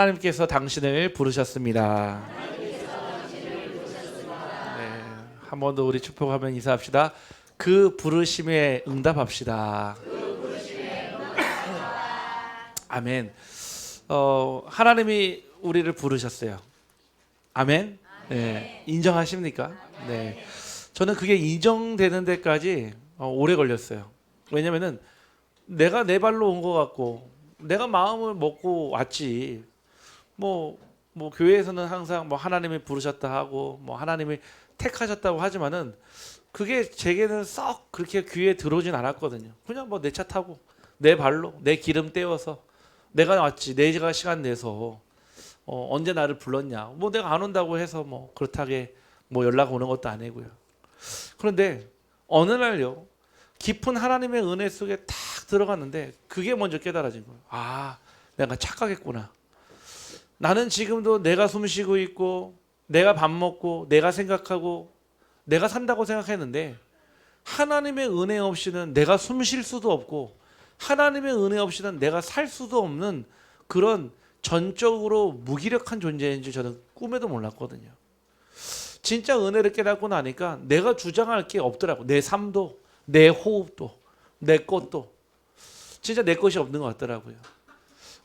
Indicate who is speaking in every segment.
Speaker 1: 하나님께서 당신을 부르셨습니다. 네, 한 번 더 우리 축복하면 인사합시다. 그 부르심에 응답합시다. 아멘. 하나님이 우리를 부르셨어요. 아멘. 네, 인정하십니까? 네. 저는 그게 인정되는 데까지 오래 걸렸어요. 왜냐면은 내가 내 발로 온 것 같고 내가 마음을 먹고 왔지. 뭐 교회에서는 항상 뭐 하나님이 부르셨다 하고 뭐 하나님이 택하셨다고 하지만은 그게 제게는 썩 그렇게 귀에 들어오진 않았거든요. 그냥 뭐 내 차 타고 내 발로 내 기름 떼어서 내가 왔지. 내가 시간 내서 언제 나를 불렀냐. 뭐 내가 안 온다고 해서 뭐 그렇다게 뭐 연락 오는 것도 아니고요. 그런데 어느 날요 깊은 하나님의 은혜 속에 탁 들어갔는데 그게 먼저 깨달아진 거예요. 아, 내가 착각했구나. 나는 지금도 내가 숨 쉬고 있고 내가 밥 먹고 내가 생각하고 내가 산다고 생각했는데 하나님의 은혜 없이는 내가 숨 쉴 수도 없고 하나님의 은혜 없이는 내가 살 수도 없는 그런 전적으로 무기력한 존재인지 저는 꿈에도 몰랐거든요. 진짜 은혜를 깨닫고 나니까 내가 주장할 게 없더라고. 내 삶도 내 호흡도 내 것도 진짜 내 것이 없는 것 같더라고요.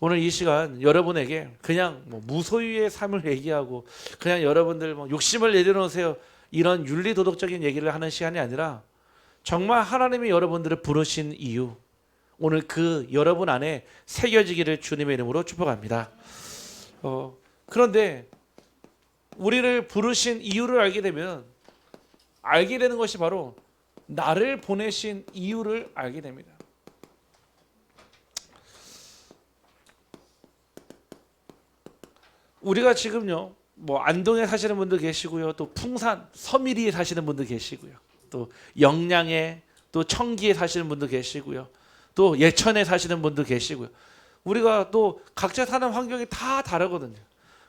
Speaker 1: 오늘 이 시간 여러분에게 그냥 뭐 무소유의 삶을 얘기하고 그냥 여러분들 뭐 욕심을 내려놓으세요 이런 윤리도덕적인 얘기를 하는 시간이 아니라 정말 하나님이 여러분들을 부르신 이유 오늘 그 여러분 안에 새겨지기를 주님의 이름으로 축복합니다. 그런데 우리를 부르신 이유를 알게 되면 알게 되는 것이 바로 나를 보내신 이유를 알게 됩니다. 우리가 지금요 뭐 안동에 사시는 분도 계시고요, 또 풍산 서미리에 사시는 분도 계시고요, 또 영양에 또 청기에 사시는 분도 계시고요, 또 예천에 사시는 분도 계시고요. 우리가 또 각자 사는 환경이 다 다르거든요.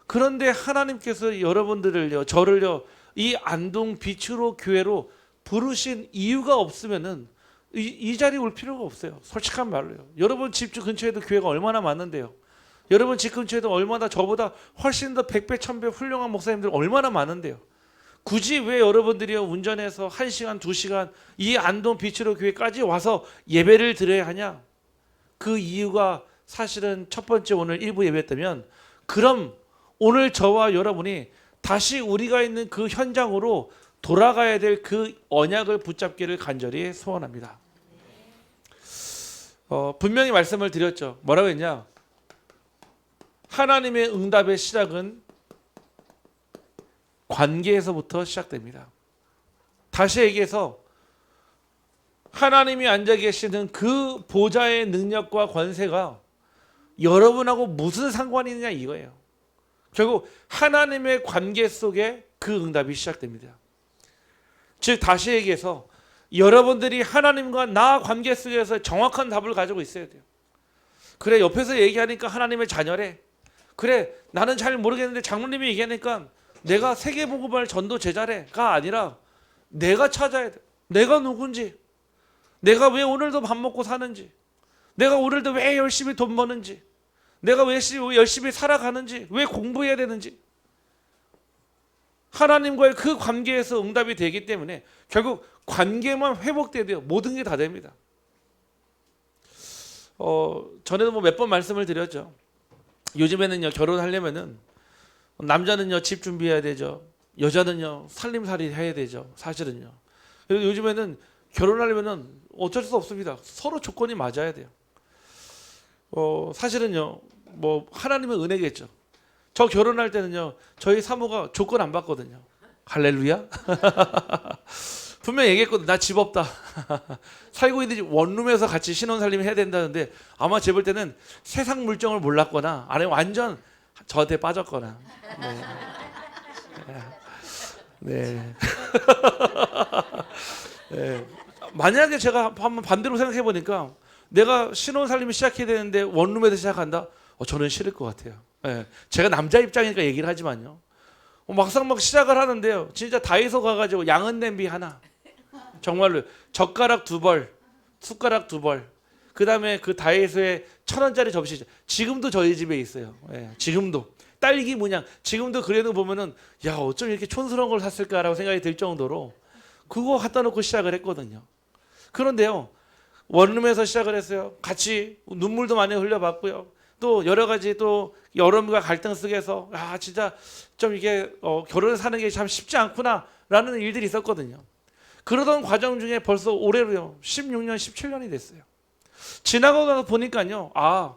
Speaker 1: 그런데 하나님께서 여러분들을요 저를요 이 안동 빛으로 교회로 부르신 이유가 없으면은 이 자리에 올 필요가 없어요. 솔직한 말로요. 여러분 집 근처에도 교회가 얼마나 많은데요. 여러분 집 근처에도 얼마나 저보다 훨씬 더 100배 1000배 훌륭한 목사님들 얼마나 많은데요. 굳이 왜 여러분들이 운전해서 1시간 2시간 이 안동 빛으로 교회까지 와서 예배를 드려야 하냐. 그 이유가 사실은 첫 번째 오늘 일부 예배였다면 그럼 오늘 저와 여러분이 다시 우리가 있는 그 현장으로 돌아가야 될 그 언약을 붙잡기를 간절히 소원합니다. 분명히 말씀을 드렸죠. 뭐라고 했냐. 하나님의 응답의 시작은 관계에서부터 시작됩니다. 다시 얘기해서 하나님이 앉아 계시는 그 보좌의 능력과 권세가 여러분하고 무슨 상관이 있느냐 이거예요. 결국 하나님의 관계 속에 그 응답이 시작됩니다. 즉 다시 얘기해서 여러분들이 하나님과 나 관계 속에서 정확한 답을 가지고 있어야 돼요. 그래 옆에서 얘기하니까 하나님의 자녀래. 그래 나는 잘 모르겠는데 장로님이 얘기하니까 내가 세계복음할 전도 제자래가 아니라 내가 찾아야 돼. 내가 누군지, 내가 왜 오늘도 밥 먹고 사는지, 내가 오늘도 왜 열심히 돈 버는지, 내가 왜 열심히 살아가는지, 왜 공부해야 되는지 하나님과의 그 관계에서 응답이 되기 때문에 결국 관계만 회복돼도 모든 게 다 됩니다. 전에도 뭐 몇 번 말씀을 드렸죠. 요즘에는요 결혼하려면은 남자는요 집 준비해야 되죠. 여자는요 살림살이 해야 되죠. 사실은요. 그래서 요즘에는 결혼하려면은 어쩔 수 없습니다. 서로 조건이 맞아야 돼요. 사실은요 뭐 하나님의 은혜겠죠. 저 결혼할 때는요 저희 사모가 조건 안 받거든요. 할렐루야. 분명히 얘기했거든. 나 집 없다. 살고 있는 집 원룸에서 같이 신혼살림 해야 된다는데 아마 제 볼 때는 세상 물정을 몰랐거나 아니면 완전 저한테 빠졌거나. 네. 네. 만약에 제가 한번 반대로 생각해 보니까 내가 신혼살림을 시작해야 되는데 원룸에서 시작한다? 저는 싫을 것 같아요. 네. 제가 남자 입장이니까 얘기를 하지만요. 막상 막 시작을 하는데요. 진짜 다이소 가가지고 양은 냄비 하나. 정말로 젓가락 2벌, 숟가락 2벌. 그다음에 그 다이소에 1,000원짜리 접시 지금도 저희 집에 있어요. 예, 지금도 딸기 문양 지금도 그래도 보면은 야 어쩜 이렇게 촌스러운 걸 샀을까라고 생각이 들 정도로 그거 갖다 놓고 시작을 했거든요. 그런데요 원룸에서 시작을 했어요. 같이 눈물도 많이 흘려봤고요. 또 여러 가지 또 여러분과 갈등 속에서 아 진짜 좀 이게 결혼을 사는 게 참 쉽지 않구나라는 일들이 있었거든요. 그러던 과정 중에 벌써 올해로요 16년 17년이 됐어요. 지나고 나서 보니까요 아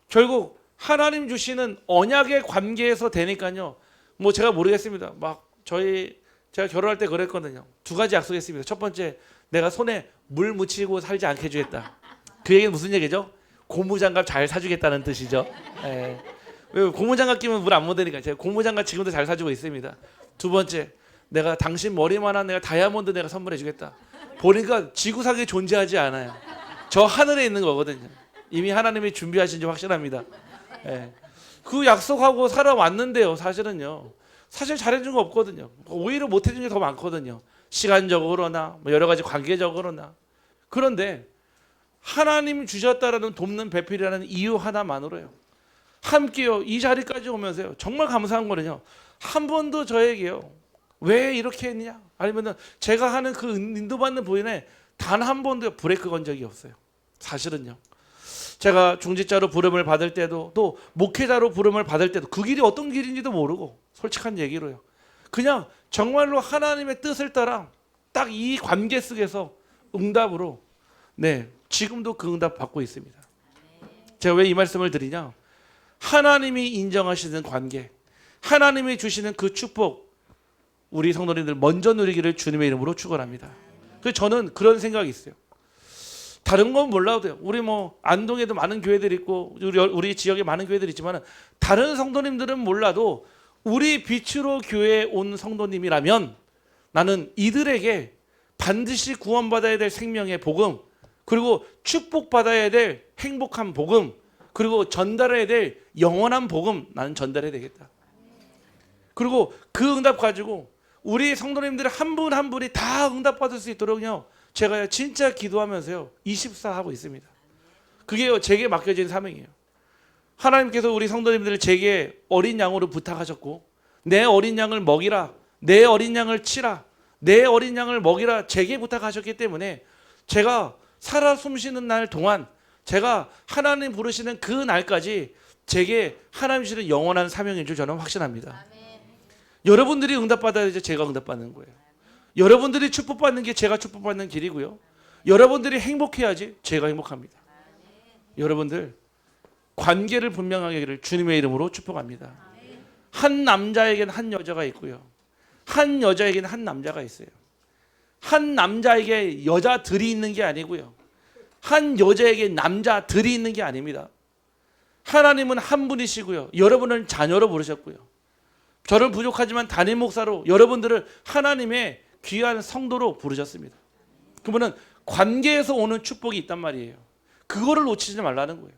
Speaker 1: 결국 하나님 주시는 언약의 관계에서 되니까요 뭐 제가 모르겠습니다. 막 제가 결혼할 때 그랬거든요. 두 가지 약속했습니다. 첫 번째 내가 손에 물 묻히고 살지 않게 해주겠다. 그 얘기는 무슨 얘기죠? 고무장갑 잘 사주겠다는 뜻이죠. 예. 왜 고무장갑 끼면 물 안 묻으니까 제가 고무장갑 지금도 잘 사주고 있습니다. 두 번째 내가 당신 머리만한 내가 다이아몬드 내가 선물해 주겠다. 보니까 지구상에 존재하지 않아요. 저 하늘에 있는 거거든요. 이미 하나님이 준비하신 지 확실합니다. 예. 그 약속하고 살아왔는데요. 사실은요. 사실 잘해준 거 없거든요. 오히려 못해준 게 더 많거든요. 시간적으로나 뭐 여러 가지 관계적으로나. 그런데 하나님 주셨다라는 돕는 배필이라는 이유 하나만으로요. 함께요. 이 자리까지 오면서요. 정말 감사한 거는요. 한 번도 저에게요. 왜 이렇게 했냐? 아니면은 제가 하는 그 인도받는 부인에 단 한 번도 브레이크 건 적이 없어요. 사실은요. 제가 중직자로 부름을 받을 때도 또 목회자로 부름을 받을 때도 그 길이 어떤 길인지도 모르고 솔직한 얘기로요. 그냥 정말로 하나님의 뜻을 따라 딱 이 관계 속에서 응답으로 네 지금도 그 응답 받고 있습니다. 제가 왜 이 말씀을 드리냐? 하나님이 인정하시는 관계, 하나님이 주시는 그 축복 우리 성도님들 먼저 누리기를 주님의 이름으로 축원합니다. 그래서 저는 그런 생각이 있어요. 다른 건 몰라도요. 우리 뭐 안동에도 많은 교회들이 있고 우리 지역에 많은 교회들이 있지만 다른 성도님들은 몰라도 우리 빛으로 교회에 온 성도님이라면 나는 이들에게 반드시 구원받아야 될 생명의 복음 그리고 축복받아야 될 행복한 복음 그리고 전달해야 될 영원한 복음 나는 전달해야 되겠다. 그리고 그 응답 가지고 우리 성도님들 한 분 한 분이 다 응답받을 수 있도록요. 제가 진짜 기도하면서요. 24 하고 있습니다. 그게요. 제게 맡겨진 사명이에요. 하나님께서 우리 성도님들을 제게 어린 양으로 부탁하셨고 내 어린 양을 먹이라. 내 어린 양을 치라. 내 어린 양을 먹이라 제게 부탁하셨기 때문에 제가 살아 숨쉬는 날 동안 제가 하나님 부르시는 그 날까지 제게 하나님 주시는 영원한 사명인 줄 저는 확신합니다. 여러분들이 응답받아야지 제가 응답받는 거예요. 여러분들이 축복받는 게 제가 축복받는 길이고요. 여러분들이 행복해야지 제가 행복합니다. 여러분들 관계를 분명하게 하기를 주님의 이름으로 축복합니다. 한 남자에게는 한 여자가 있고요. 한 여자에게는 한 남자가 있어요. 한 남자에게 여자들이 있는 게 아니고요. 한 여자에게 남자들이 있는 게 아닙니다. 하나님은 한 분이시고요. 여러분은 자녀로 부르셨고요. 저는 부족하지만 담임 목사로 여러분들을 하나님의 귀한 성도로 부르셨습니다. 그러면 관계에서 오는 축복이 있단 말이에요. 그거를 놓치지 말라는 거예요.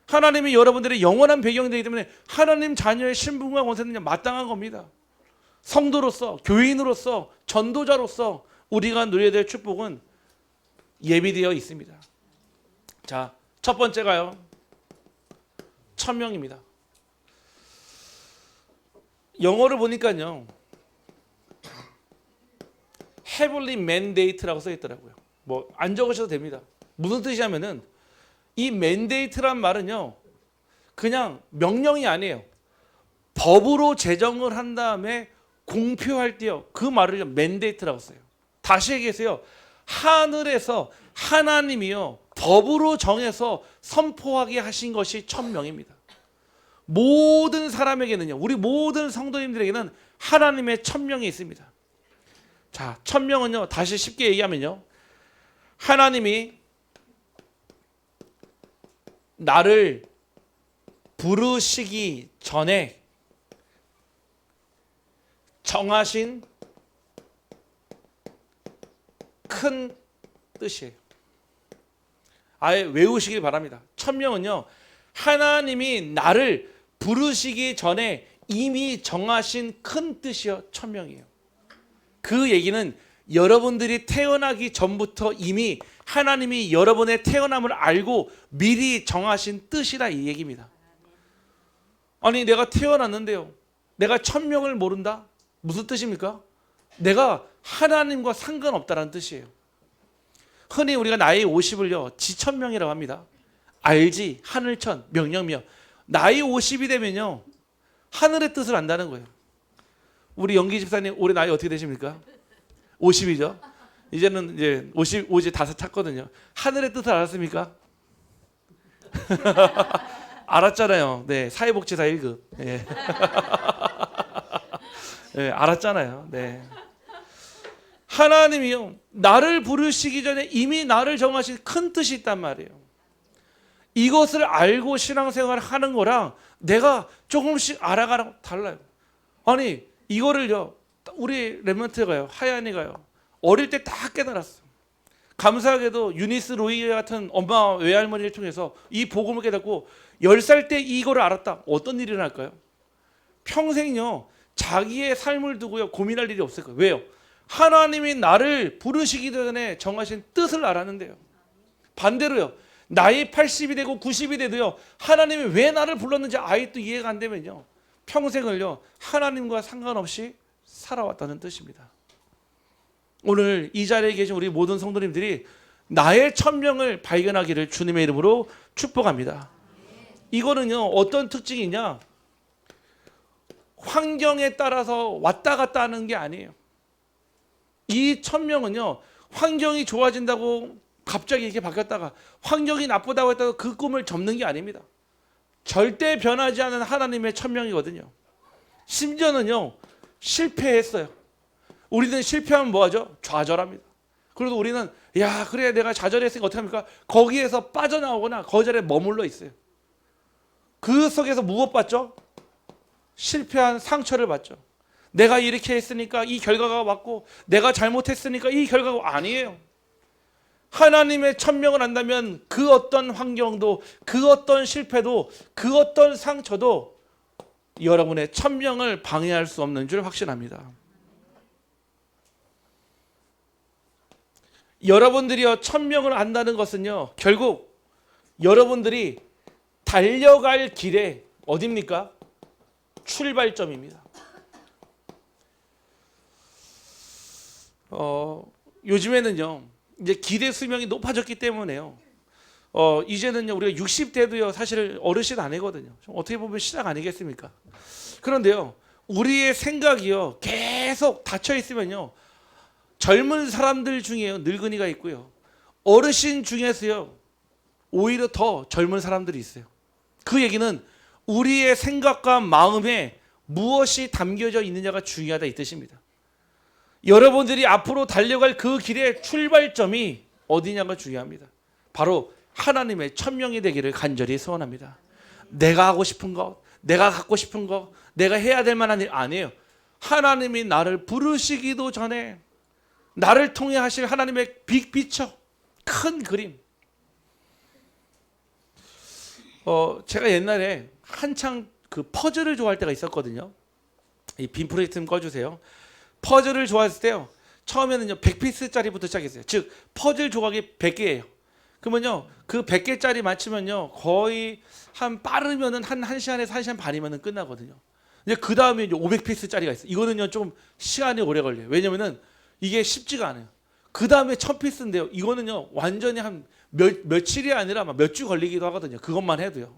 Speaker 1: 하나님이 여러분들의 영원한 배경이 되기 때문에 하나님 자녀의 신분과 권세는 마땅한 겁니다. 성도로서, 교인으로서, 전도자로서 우리가 누려야 될 축복은 예비되어 있습니다. 자, 첫 번째가요. 천명입니다. 영어를 보니까요. Heavenly Mandate라고 써 있더라고요. 뭐 안 적으셔도 됩니다. 무슨 뜻이냐면은 이 mandate란 말은요. 그냥 명령이 아니에요. 법으로 제정을 한 다음에 공표할 때요. 그 말을 mandate라고 써요. 다시 얘기해서요. 하늘에서 하나님이요. 법으로 정해서 선포하게 하신 것이 천명입니다. 모든 사람에게는요. 우리 모든 성도님들에게는 하나님의 천명이 있습니다. 자, 천명은요. 다시 쉽게 얘기하면요. 하나님이 나를 부르시기 전에 정하신 큰 뜻이에요. 아예 외우시길 바랍니다. 천명은요. 하나님이 나를 부르시기 전에 이미 정하신 큰 뜻이요. 천명이에요. 그 얘기는 여러분들이 태어나기 전부터 이미 하나님이 여러분의 태어남을 알고 미리 정하신 뜻이라 이 얘기입니다. 아니 내가 태어났는데요, 내가 천명을 모른다? 무슨 뜻입니까? 내가 하나님과 상관없다는 뜻이에요. 흔히 우리가 나이 50을요 지천명이라고 합니다. 알지, 하늘천, 명령명. 나이 50이 되면요 하늘의 뜻을 안다는 거예요. 우리 영기 집사님 올해 나이 어떻게 되십니까? 50이죠. 이제는 이제 55지 다섯 찼거든요. 하늘의 뜻을 알았습니까? 알았잖아요. 네, 사회복지사 1급. 네. 네, 알았잖아요. 네. 하나님이요 나를 부르시기 전에 이미 나를 정하신 큰 뜻이 있단 말이에요. 이것을 알고 신앙생활을 하는 거랑 내가 조금씩 알아가는 달라요. 아니 이거를요 우리 렘넌트가요, 하얀이가요 어릴 때 다 깨달았어요. 감사하게도 유니스 로이 같은 엄마 외할머니를 통해서 이 복음을 깨닫고 10살 때 이거를 알았다. 어떤 일이 날까요? 평생요 자기의 삶을 두고요 고민할 일이 없을 거예요. 왜요? 하나님이 나를 부르시기 전에 정하신 뜻을 알았는데요. 반대로요 나이 80이 되고 90이 돼도요 하나님이 왜 나를 불렀는지 아직도 이해가 안 되면요 평생을요 하나님과 상관없이 살아왔다는 뜻입니다. 오늘 이 자리에 계신 우리 모든 성도님들이 나의 천명을 발견하기를 주님의 이름으로 축복합니다. 이거는요 어떤 특징이냐, 환경에 따라서 왔다 갔다 하는 게 아니에요. 이 천명은요 환경이 좋아진다고 갑자기 이렇게 바뀌었다가 환경이 나쁘다고 했다고 그 꿈을 접는 게 아닙니다. 절대 변하지 않은 하나님의 천명이거든요. 심지어는요 실패했어요. 우리는 실패하면 뭐하죠? 좌절합니다. 그래도 우리는 야 그래 내가 좌절했으니까 어떻게 합니까? 거기에서 빠져나오거나 거절에 머물러 있어요. 그 속에서 무엇 받죠? 실패한 상처를 받죠. 내가 이렇게 했으니까 이 결과가 왔고 내가 잘못했으니까 이 결과가 아니에요. 하나님의 천명을 안다면 그 어떤 환경도 그 어떤 실패도 그 어떤 상처도 여러분의 천명을 방해할 수 없는 줄 확신합니다. 여러분들이요 천명을 안다는 것은요 결국 여러분들이 달려갈 길에 어디입니까? 출발점입니다. 요즘에는요 이제 기대 수명이 높아졌기 때문에요 이제는요 우리가 60대도요 사실 어르신 아니거든요. 어떻게 보면 시작 아니겠습니까? 그런데요 우리의 생각이요 계속 닫혀 있으면요 젊은 사람들 중에요 늙은이가 있고요 어르신 중에서요 오히려 더 젊은 사람들이 있어요. 그 얘기는 우리의 생각과 마음에 무엇이 담겨져 있느냐가 중요하다 이 뜻입니다. 여러분들이 앞으로 달려갈 그 길의 출발점이 어디냐가 중요합니다. 바로 하나님의 천명이 되기를 간절히 소원합니다. 내가 하고 싶은 것, 내가 갖고 싶은 것, 내가 해야 될 만한 일 아니에요. 하나님이 나를 부르시기도 전에 나를 통해 하실 하나님의 빅피처, 큰 그림. 제가 옛날에 한창 그 퍼즐을 좋아할 때가 있었거든요. 이 빔 프로젝트 좀 꺼주세요. 퍼즐을 좋아했을 때요 처음에는요 100피스짜리부터 시작했어요. 즉 퍼즐 조각이 100개예요. 그러면요 그 100개짜리 맞추면요 거의 한 빠르면은 한 1시간에서 1시간 반이면 끝나거든요. 이제 그 다음에 500피스짜리가 있어요. 이거는요 좀 시간이 오래 걸려요. 왜냐면은 이게 쉽지가 않아요. 그 다음에 1000피스인데요 이거는요 완전히 한 며칠이 아니라 몇 주 걸리기도 하거든요. 그것만 해도요.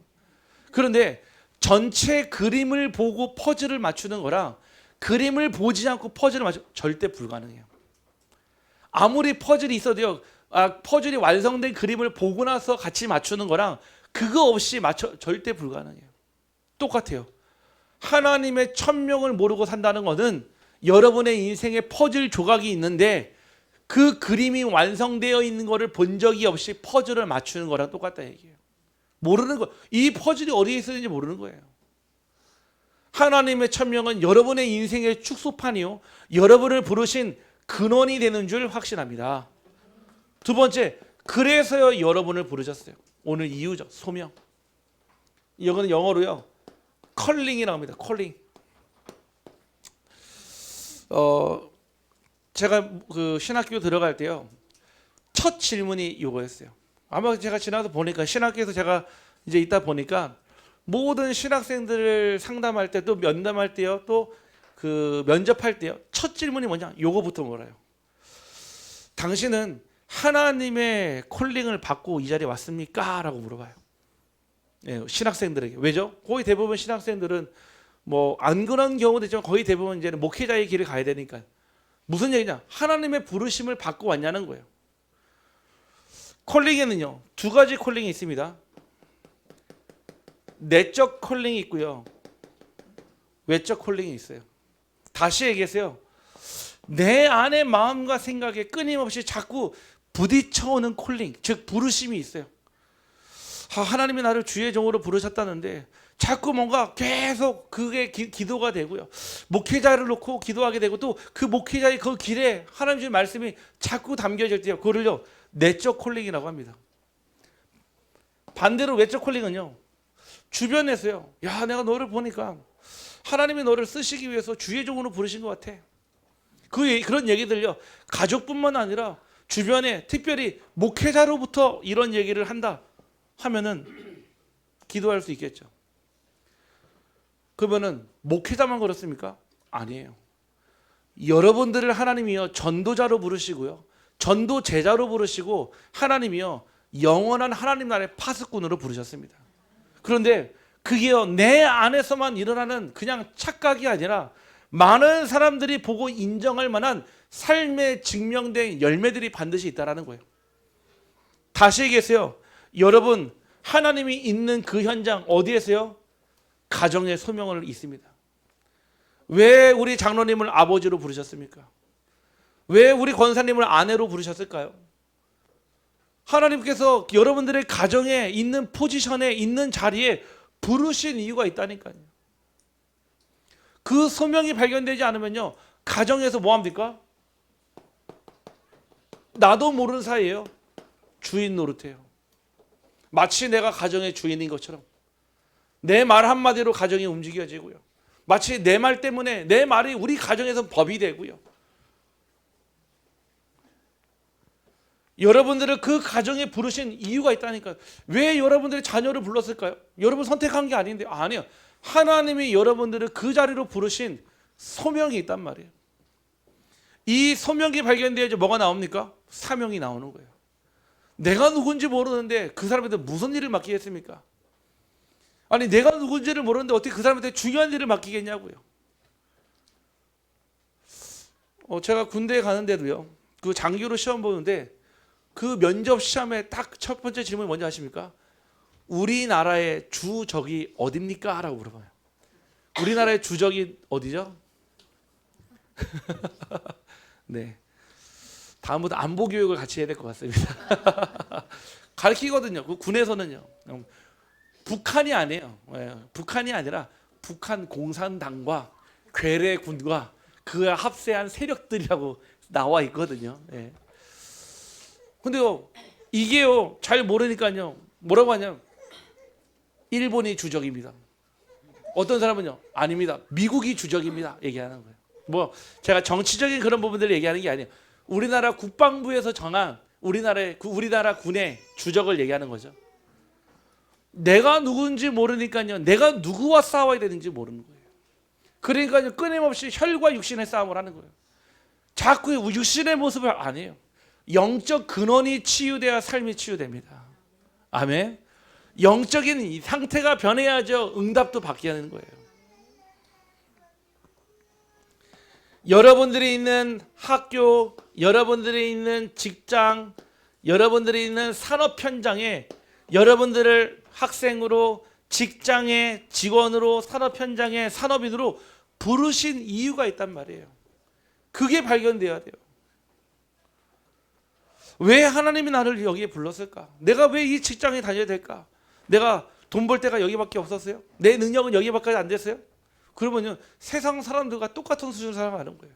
Speaker 1: 그런데 전체 그림을 보고 퍼즐을 맞추는 거랑 그림을 보지 않고 퍼즐을 맞추 절대 불가능해요. 아무리 퍼즐이 있어도요 퍼즐이 완성된 그림을 보고 나서 같이 맞추는 거랑 그거 없이 절대 불가능해요. 똑같아요. 하나님의 천명을 모르고 산다는 것은 여러분의 인생에 퍼즐 조각이 있는데 그 그림이 완성되어 있는 것을 본 적이 없이 퍼즐을 맞추는 거랑 똑같다 얘기예요. 모르는 거. 이 퍼즐이 어디에 있었는지 모르는 거예요. 하나님의 천명은 여러분의 인생의 축소판이요 여러분을 부르신 근원이 되는 줄 확신합니다. 두 번째, 그래서요 여러분을 부르셨어요. 오늘 이유죠. 소명. 이거는 영어로요 컬링이라고 합니다. 컬링. 제가 그 신학교 들어갈 때요, 첫 질문이 이거였어요. 아마 제가 지나서 보니까 신학교에서 제가 이제 있다 보니까 모든 신학생들을 상담할 때 또 면담할 때요, 또 그 면접할 때요, 첫 질문이 뭐냐? 요거부터 물어요. 당신은 하나님의 콜링을 받고 이 자리에 왔습니까? 라고 물어봐요. 예, 신학생들에게. 왜죠? 거의 대부분 신학생들은 뭐 안 그런 경우도 있지만 거의 대부분 이제는 목회자의 길을 가야 되니까. 무슨 얘기냐? 하나님의 부르심을 받고 왔냐는 거예요. 콜링에는요, 두 가지 콜링이 있습니다. 내적 콜링이 있고요, 외적 콜링이 있어요. 다시 얘기해서요, 내 안의 마음과 생각에 끊임없이 자꾸 부딪혀오는 콜링, 즉 부르심이 있어요. 하나님이 나를 주의 종으로 부르셨다는데 자꾸 뭔가 계속 그게 기도가 되고요, 목회자를 놓고 기도하게 되고, 또 그 목회자의 그 길에 하나님 주의 말씀이 자꾸 담겨질 때요, 그거를요 내적 콜링이라고 합니다. 반대로 외적 콜링은요, 주변에서요, 야, 내가 너를 보니까 하나님이 너를 쓰시기 위해서 주의 종으로 부르신 것 같아. 그런 얘기들요, 가족뿐만 아니라 주변에 특별히 목회자로부터 이런 얘기를 한다 하면은 기도할 수 있겠죠. 그러면은 목회자만 그렇습니까? 아니에요. 여러분들을 하나님이요 전도자로 부르시고요, 전도 제자로 부르시고, 하나님이요 영원한 하나님 나라의 파수꾼으로 부르셨습니다. 그런데 그게요 내 안에서만 일어나는 그냥 착각이 아니라 많은 사람들이 보고 인정할 만한 삶에 증명된 열매들이 반드시 있다라는 거예요. 다시 얘기해서요, 여러분 하나님이 있는 그 현장 어디에서요? 가정의 소명을 있습니다. 왜 우리 장로님을 아버지로 부르셨습니까? 왜 우리 권사님을 아내로 부르셨을까요? 하나님께서 여러분들의 가정에 있는 포지션에 있는 자리에 부르신 이유가 있다니까요. 그 소명이 발견되지 않으면요, 가정에서 뭐 합니까? 나도 모르는 사이에요, 주인 노릇해요. 마치 내가 가정의 주인인 것처럼 내 말 한마디로 가정이 움직여지고요, 마치 내 말 때문에 내 말이 우리 가정에서 법이 되고요. 여러분들을 그 가정에 부르신 이유가 있다니까요. 왜 여러분들의 자녀를 불렀을까요? 여러분 선택한 게 아닌데. 아니요, 하나님이 여러분들을 그 자리로 부르신 소명이 있단 말이에요. 이 소명이 발견돼야지 뭐가 나옵니까? 사명이 나오는 거예요. 내가 누군지 모르는데 그 사람한테 무슨 일을 맡기겠습니까? 아니, 내가 누군지를 모르는데 어떻게 그 사람한테 중요한 일을 맡기겠냐고요. 제가 군대에 가는데도요, 그 장교로 시험 보는데 그 면접 시험에 딱 첫 번째 질문이 뭔지 아십니까? 우리나라의 주적이 어딥니까? 라고 물어봐요. 우리나라의 주적이 어디죠? 네, 다음부터 안보 교육을 같이 해야 될 것 같습니다. 가르치거든요. 그 군에서는요, 북한이 아니에요. 북한이 아니라 북한 공산당과 괴뢰군과 그 합세한 세력들이라고 나와 있거든요. 예. 근데요, 이게요 잘 모르니까요 뭐라고 하냐면 일본이 주적입니다. 어떤 사람은요 아닙니다, 미국이 주적입니다 얘기하는 거예요. 뭐 제가 정치적인 그런 부분들을 얘기하는 게 아니에요. 우리나라 국방부에서 정한 우리나라 군의 주적을 얘기하는 거죠. 내가 누군지 모르니까요, 내가 누구와 싸워야 되는지 모르는 거예요. 그러니까 끊임없이 혈과 육신의 싸움을 하는 거예요. 자꾸 육신의 모습을 안 해요. 영적 근원이 치유돼야 삶이 치유됩니다. 아멘. 영적인 이 상태가 변해야죠 응답도 받게 하는 거예요. 여러분들이 있는 학교, 여러분들이 있는 직장, 여러분들이 있는 산업 현장에 여러분들을 학생으로, 직장의 직원으로, 산업 현장의 산업인으로 부르신 이유가 있단 말이에요. 그게 발견돼야 돼요. 왜 하나님이 나를 여기에 불렀을까? 내가 왜 이 직장에 다녀야 될까? 내가 돈 벌 때가 여기밖에 없었어요? 내 능력은 여기밖에 안 됐어요? 그러면요 세상 사람들과 똑같은 수준을 살아가는 거예요.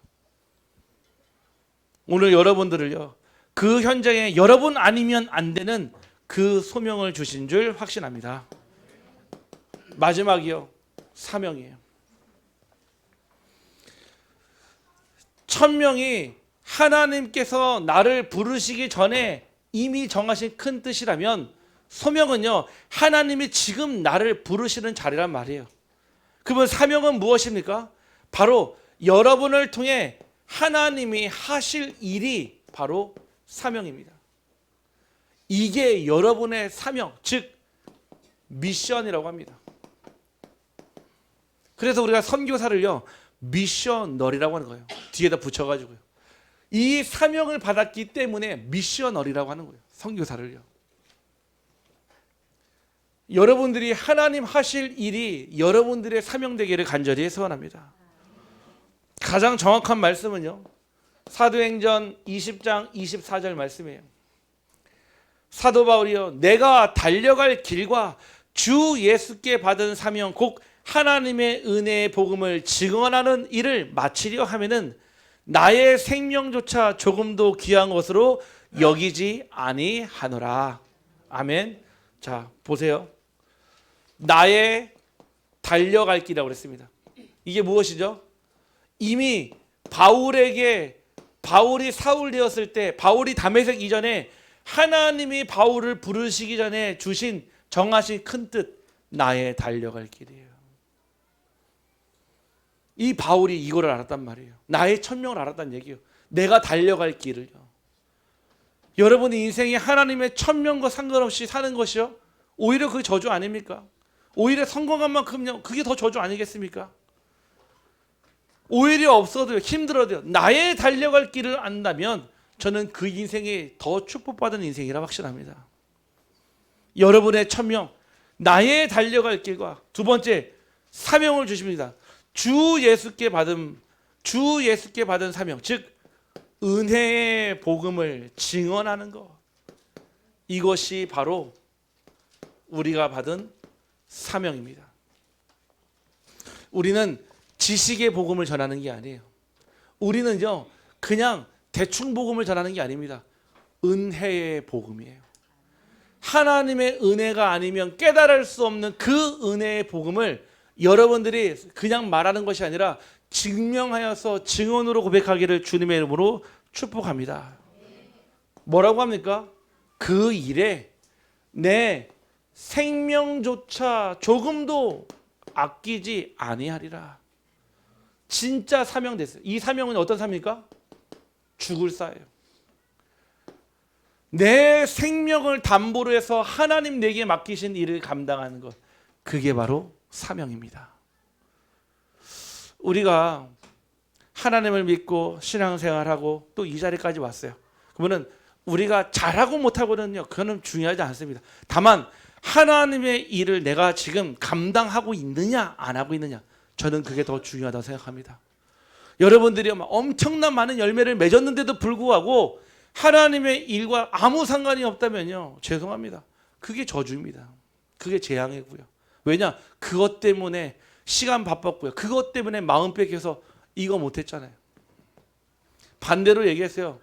Speaker 1: 오늘 여러분들을요 그 현장에 여러분 아니면 안 되는 그 소명을 주신 줄 확신합니다. 마지막이요, 사명이에요. 1000명이 하나님께서 나를 부르시기 전에 이미 정하신 큰 뜻이라면 소명은요, 하나님이 지금 나를 부르시는 자리란 말이에요. 그러면 사명은 무엇입니까? 바로 여러분을 통해 하나님이 하실 일이 바로 사명입니다. 이게 여러분의 사명, 즉 미션이라고 합니다. 그래서 우리가 선교사를요, 미셔널이라고 하는 거예요. 뒤에다 붙여가지고요. 이 사명을 받았기 때문에 미셔널이라고 하는 거예요. 선교사를요. 여러분들이 하나님 하실 일이 여러분들의 사명되기를 간절히 소원합니다. 가장 정확한 말씀은요, 사도행전 20장 24절 말씀이에요. 사도 바울이요, 내가 달려갈 길과 주 예수께 받은 사명 곧 하나님의 은혜의 복음을 증언하는 일을 마치려 하면은 나의 생명조차 조금도 귀한 것으로 여기지 아니하노라. 아멘. 자, 보세요. 나의 달려갈 길이라고 그랬습니다. 이게 무엇이죠? 이미 바울이 사울 되었을 때, 바울이 다메섹 이전에 하나님이 바울을 부르시기 전에 주신 정하신 큰 뜻, 나의 달려갈 길이에요. 이 바울이 이거를 알았단 말이에요. 나의 천명을 알았다는 얘기예요. 내가 달려갈 길을요. 여러분의 인생이 하나님의 천명과 상관없이 사는 것이요, 오히려 그 저주 아닙니까? 오히려 성공한 만큼요, 그게 더 저주 아니겠습니까? 오히려 없어도요, 힘들어도요, 나의 달려갈 길을 안다면 저는 그 인생이 더 축복받은 인생이라 확신합니다. 여러분의 천명, 나의 달려갈 길과 두 번째 사명을 주십니다. 주 예수께 받은 사명, 즉 은혜의 복음을 증언하는 것, 이것이 바로 우리가 받은 사명입니다. 우리는 지식의 복음을 전하는 게 아니에요. 우리는요, 그냥 대충 복음을 전하는 게 아닙니다. 은혜의 복음이에요. 하나님의 은혜가 아니면 깨달을 수 없는 그 은혜의 복음을 여러분들이 그냥 말하는 것이 아니라 증명하여서 증언으로 고백하기를 주님의 이름으로 축복합니다. 뭐라고 합니까? 그 일에 내 생명조차 조금도 아끼지 아니하리라. 진짜 사명 됐어요. 이 사명은 어떤 사명입니까? 죽을 사예요. 내 생명을 담보로 해서 하나님 내게 맡기신 일을 감당하는 것, 그게 바로 사명입니다. 우리가 하나님을 믿고 신앙생활하고 또 이 자리까지 왔어요. 그러면 우리가 잘하고 못하고는요, 그거는 중요하지 않습니다. 다만 하나님의 일을 내가 지금 감당하고 있느냐 안 하고 있느냐, 저는 그게 더 중요하다고 생각합니다. 여러분들이 엄청난 많은 열매를 맺었는데도 불구하고 하나님의 일과 아무 상관이 없다면요, 죄송합니다. 그게 저주입니다. 그게 재앙이고요. 왜냐? 그것 때문에 시간 바빴고요. 그것 때문에 마음 뺏겨서 이거 못했잖아요. 반대로 얘기했어요.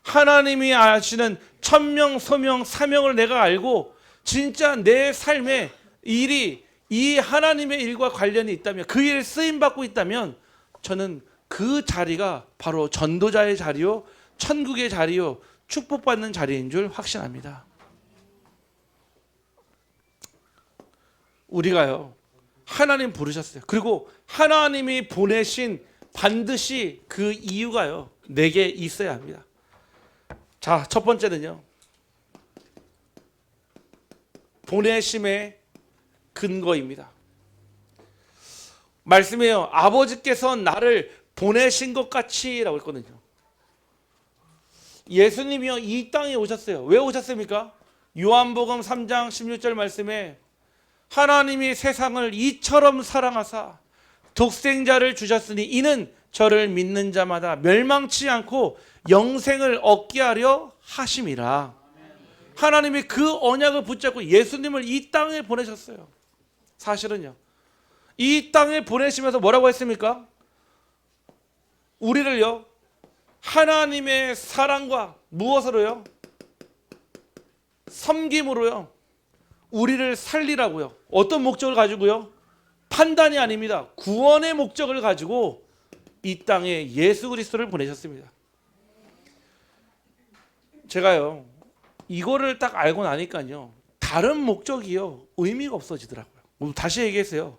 Speaker 1: 하나님이 아시는 천명, 소명, 사명을 내가 알고 진짜 내 삶의 일이 이 하나님의 일과 관련이 있다면, 그 일에 쓰임받고 있다면 저는 그 자리가 바로 전도자의 자리요, 천국의 자리요, 축복받는 자리인 줄 확신합니다. 우리가요, 하나님 부르셨어요. 그리고 하나님이 보내신 반드시 그 이유가요, 내게 있어야 합니다. 자, 첫 번째는요, 보내심의 근거입니다. 말씀해요. 아버지께서 나를 보내신 것 같이라고 했거든요. 예수님이요, 이 땅에 오셨어요. 왜 오셨습니까? 요한복음 3장 16절 말씀에 하나님이 세상을 이처럼 사랑하사 독생자를 주셨으니 이는 저를 믿는 자마다 멸망치 않고 영생을 얻게 하려 하심이라. 하나님이 그 언약을 붙잡고 예수님을 이 땅에 보내셨어요. 사실은요, 이 땅에 보내시면서 뭐라고 했습니까? 우리를요, 하나님의 사랑과 무엇으로요? 섬김으로요, 우리를 살리라고요. 어떤 목적을 가지고요? 판단이 아닙니다. 구원의 목적을 가지고 이 땅에 예수 그리스도를 보내셨습니다. 제가요 이거를 딱 알고 나니까요 다른 목적이요 의미가 없어지더라고요. 다시 얘기했어요.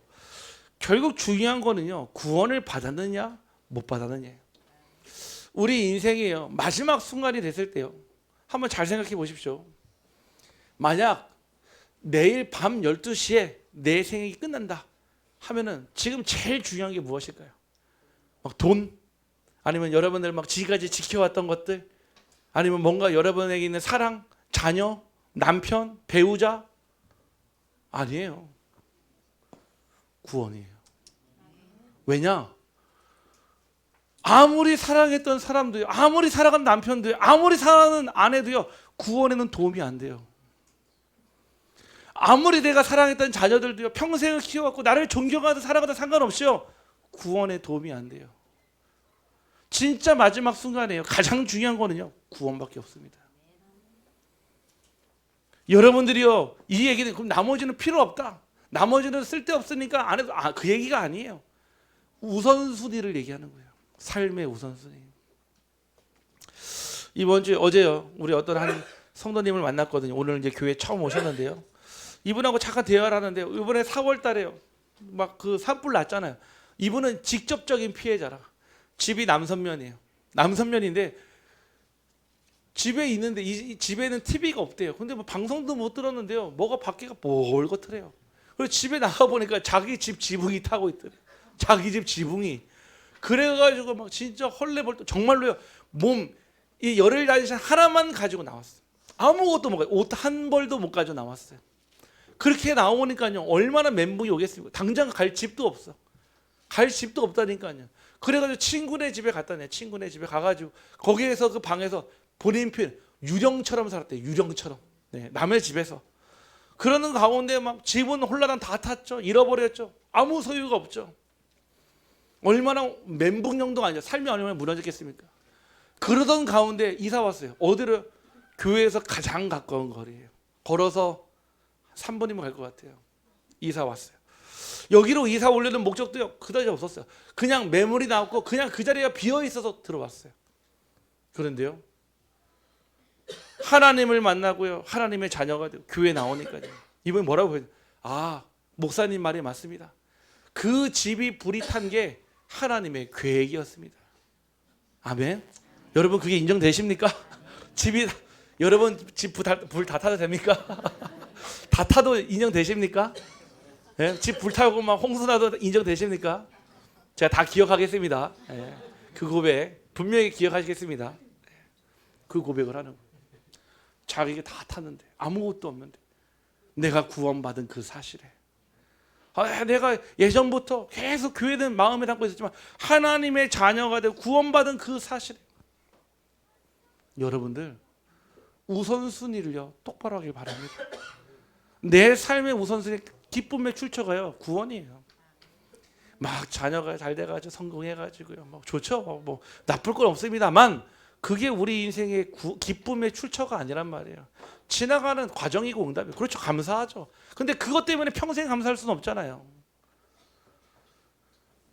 Speaker 1: 결국 중요한 거는요 구원을 받았느냐 못 받았느냐예요. 우리 인생이요 마지막 순간이 됐을 때요 한번 잘 생각해 보십시오. 만약 내일 밤 12시에 내 생이 끝난다 하면은 지금 제일 중요한 게 무엇일까요? 막 돈? 아니면 여러분들 막 지금까지 지켜왔던 것들? 아니면 뭔가 여러분에게 있는 사랑, 자녀, 남편, 배우자? 아니에요. 구원이에요. 왜냐? 아무리 사랑했던 사람도요, 아무리 사랑하는 남편도요, 아무리 사랑하는 아내도요, 구원에는 도움이 안 돼요. 아무리 내가 사랑했던 자녀들도요, 평생을 키워갖고 나를 존경하든 사랑하든 상관없이요, 구원에 도움이 안 돼요. 진짜 마지막 순간에요. 가장 중요한 거는요, 구원밖에 없습니다. 여러분들이요, 이 얘기는 그럼 나머지는 필요 없다. 나머지는 쓸데없으니까 안 해도 그 얘기가 아니에요. 우선순위를 얘기하는 거예요. 삶의 우선순위. 이번 주에 어제요, 우리 어떤 한 성도님을 만났거든요. 오늘 이제 교회 처음 오셨는데요. 이분하고 잠깐 대화를 하는데 이번에 4월 달에요. 막 그 산불 났잖아요. 이분은 직접적인 피해자라. 집이 남선면이에요. 남선면인데 집에 있는데 이 집에는 TV가 없대요. 근데 뭐 방송도 못 들었는데요. 뭐가 밖에가 멀겋더래요. 그리고 집에 나가 보니까 자기 집 지붕이 타고 있더래. 자기 집 지붕이. 그래가지고 막 진짜 헐레벌떡 정말로요. 몸 이 열을 다니신 하나만 가지고 나왔어요. 아무것도 못 가지고 옷 한 벌도 못 가지고 나왔어요. 그렇게 나오니까요. 얼마나 멘붕이 오겠습니까? 당장 갈 집도 없어. 갈 집도 없다니까요. 그래가지고 친구네 집에 갔다네. 친구네 집에 가가지고 거기에서 그 방에서 본인 표현 유령처럼 살았대. 유령처럼. 네, 남의 집에서. 그러는 가운데 막 집은 홀라당 다 탔죠. 잃어버렸죠. 아무 소유가 없죠. 얼마나 멘붕형도 아니죠. 삶이 얼마나 무너졌겠습니까? 그러던 가운데 이사 왔어요. 어디로? 교회에서 가장 가까운 거리예요. 걸어서 3분이면 갈 것 같아요. 이사 왔어요. 여기로 이사 오려는 목적도요 그다지 없었어요. 그냥 매물이 나왔고 그냥 그 자리가 비어 있어서 들어왔어요. 그런데요 하나님을 만나고요 하나님의 자녀가 되고 교회 나오니까요 이분이 뭐라고 해요? 목사님 말이 맞습니다. 그 집이 불이 탄 게 하나님의 계획이었습니다. 아멘. 여러분 그게 인정되십니까? 집이 여러분 집 불 다 타도 됩니까? 다 타도 인정되십니까? 네? 집 불타고 막 홍수나도 인정되십니까? 제가 다 기억하겠습니다. 네. 그 고백 분명히 기억하시겠습니다. 그 고백을 하는 거예요. 자기가 다 탔는데 아무것도 없는데 내가 구원받은 그 사실에 내가 예전부터 계속 교회는 마음에 담고 있었지만 하나님의 자녀가 되고 구원받은 그 사실에 여러분들 우선순위를요 똑바로 하길 바랍니다. 내 삶의 우선순위 기쁨의 출처가요 구원이에요. 막 자녀가 잘 돼가지고 성공해가지고요 뭐 좋죠. 뭐 나쁠 건 없습니다만 그게 우리 인생의 기쁨의 출처가 아니란 말이에요. 지나가는 과정이고 응답이에요. 그렇죠. 감사하죠. 근데 그것 때문에 평생 감사할 수는 없잖아요.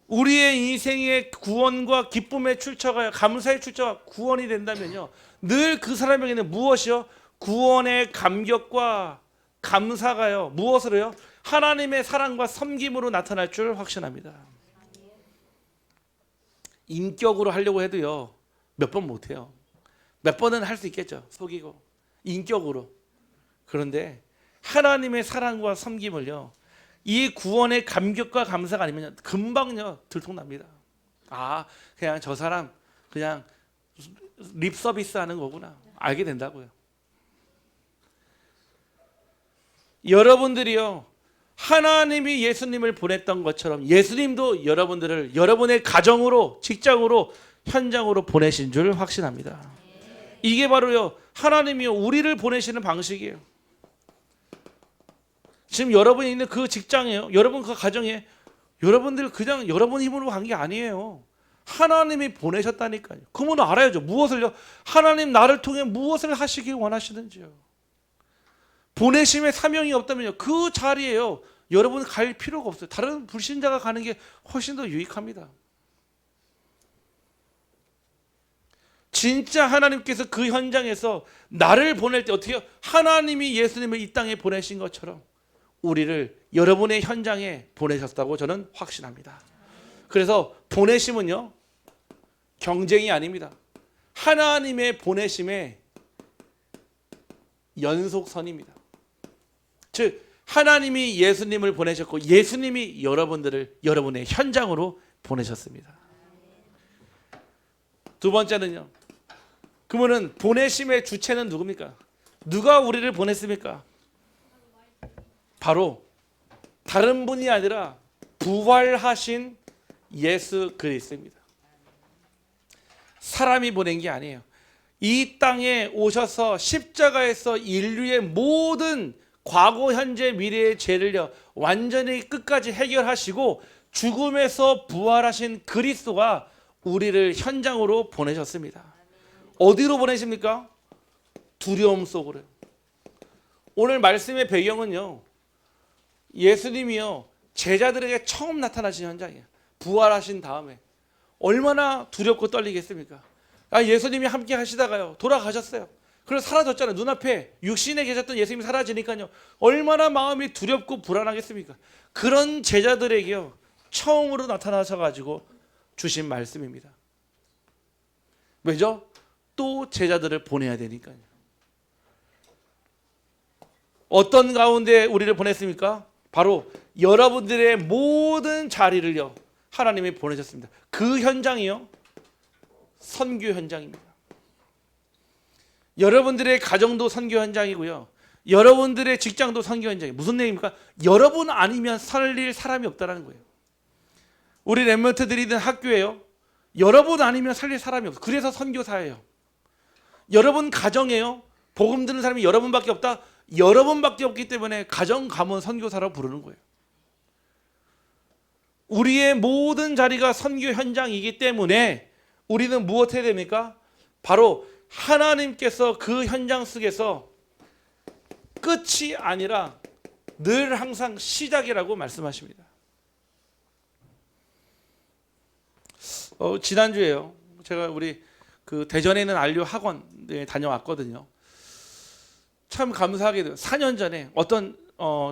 Speaker 1: 우리의 인생의 구원과 기쁨의 출처가 감사의 출처가 구원이 된다면요 늘 그 사람에게는 무엇이요? 구원의 감격과 감사가요 무엇으로요? 하나님의 사랑과 섬김으로 나타날 줄 확신합니다. 인격으로 하려고 해도요 몇 번 못해요. 몇 번은 할 수 있겠죠. 속이고 인격으로. 그런데 하나님의 사랑과 섬김을요 이 구원의 감격과 감사가 아니면 금방요 들통납니다. 그냥 저 사람 그냥 립 서비스 하는 거구나 알게 된다고요. 여러분들이요 하나님이 예수님을 보냈던 것처럼 예수님도 여러분들을 여러분의 가정으로 직장으로 현장으로 보내신 줄 확신합니다. 이게 바로요 하나님이요 우리를 보내시는 방식이에요. 지금 여러분이 있는 그 직장이에요. 여러분 그 가정에 여러분들 그냥 여러분 힘으로 간 게 아니에요. 하나님이 보내셨다니까요. 그러면 알아야죠. 무엇을요? 하나님 나를 통해 무엇을 하시길 원하시는지요. 보내심의 사명이 없다면요 그 자리에요 여러분 갈 필요가 없어요. 다른 불신자가 가는 게 훨씬 더 유익합니다. 진짜 하나님께서 그 현장에서 나를 보낼 때 어떻게 하나님이 예수님을 이 땅에 보내신 것처럼 우리를 여러분의 현장에 보내셨다고 저는 확신합니다. 그래서 보내심은요, 경쟁이 아닙니다. 하나님의 보내심의 연속선입니다. 즉 하나님이 예수님을 보내셨고 예수님이 여러분들을 여러분의 현장으로 보내셨습니다. 두 번째는요, 그러면은 보내심의 주체는 누굽니까? 누가 우리를 보냈습니까? 바로 다른 분이 아니라 부활하신 예수 그리스도입니다. 사람이 보낸 게 아니에요. 이 땅에 오셔서 십자가에서 인류의 모든 과거, 현재, 미래의 죄를 완전히 끝까지 해결하시고 죽음에서 부활하신 그리스도가 우리를 현장으로 보내셨습니다. 어디로 보내십니까? 두려움 속으로. 오늘 말씀의 배경은요, 예수님이요 제자들에게 처음 나타나신 현장이에요. 부활하신 다음에 얼마나 두렵고 떨리겠습니까? 예수님이 함께 하시다가요 돌아가셨어요. 그래서 사라졌잖아요. 눈앞에 육신에 계셨던 예수님이 사라지니까요 얼마나 마음이 두렵고 불안하겠습니까? 그런 제자들에게요 처음으로 나타나셔가지고 주신 말씀입니다. 왜죠? 또 제자들을 보내야 되니까요. 어떤 가운데 우리를 보냈습니까? 바로 여러분들의 모든 자리를요 하나님이 보내셨습니다. 그 현장이요 선교 현장입니다. 여러분들의 가정도 선교 현장이고요, 여러분들의 직장도 선교 현장이에요. 무슨 얘기입니까? 여러분 아니면 살릴 사람이 없다는 거예요. 우리 랩런트들이든 학교에요 여러분 아니면 살릴 사람이 없어요. 그래서 선교사예요. 여러분 가정에요 복음 듣는 사람이 여러분밖에 없다. 여러분밖에 없기 때문에 가정 가문 선교사라고 부르는 거예요. 우리의 모든 자리가 선교 현장이기 때문에 우리는 무엇 해야 됩니까? 바로 하나님께서 그 현장 속에서 끝이 아니라 늘 항상 시작이라고 말씀하십니다. 지난주에요 제가 우리 그 대전에 있는 안료 학원에 다녀왔거든요. 참 감사하게 돼요. 4년 전에 어떤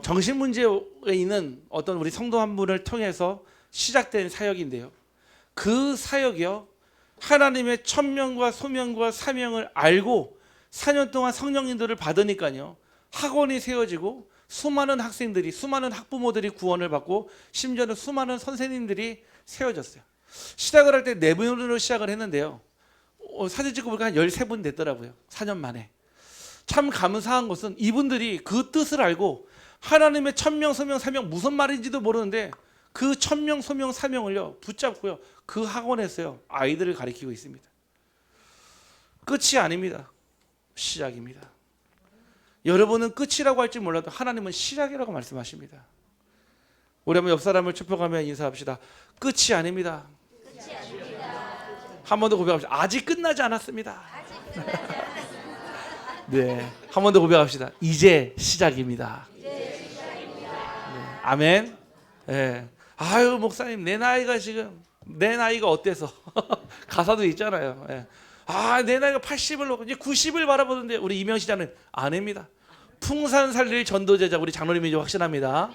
Speaker 1: 정신문제에 있는 어떤 우리 성도 한 분을 통해서 시작된 사역인데요, 그 사역이요 하나님의 천명과 소명과 사명을 알고 4년 동안 성령님들을 받으니까요 학원이 세워지고 수많은 학생들이, 수많은 학부모들이 구원을 받고 심지어는 수많은 선생님들이 세워졌어요. 시작을 할 때 4분으로 시작을 했는데요 사진 찍고 보니까 한 13분 됐더라고요. 4년 만에. 참 감사한 것은 이분들이 그 뜻을 알고 하나님의 천명, 소명, 사명 무슨 말인지도 모르는데 그 천명, 소명, 사명을요 붙잡고요 그 학원에서요 아이들을 가르치고 있습니다. 끝이 아닙니다. 시작입니다. 여러분은 끝이라고 할지 몰라도 하나님은 시작이라고 말씀하십니다. 우리 한번 옆 사람을 좁혀가며 인사합시다. 끝이 아닙니다. 한 번 더 고백합시다. 아직 끝나지 않았습니다. 네, 한 번 더 고백합시다. 이제 시작입니다. 네, 아멘. 네. 아유 목사님 내 나이가 지금 내 나이가 어때서 가사도 있잖아요. 네. 내 나이가 80을 놓고 이제 90을 바라보는데 우리 이명시장은 아닙니다. 풍산 살릴 전도제자 우리 장로님이 확신합니다.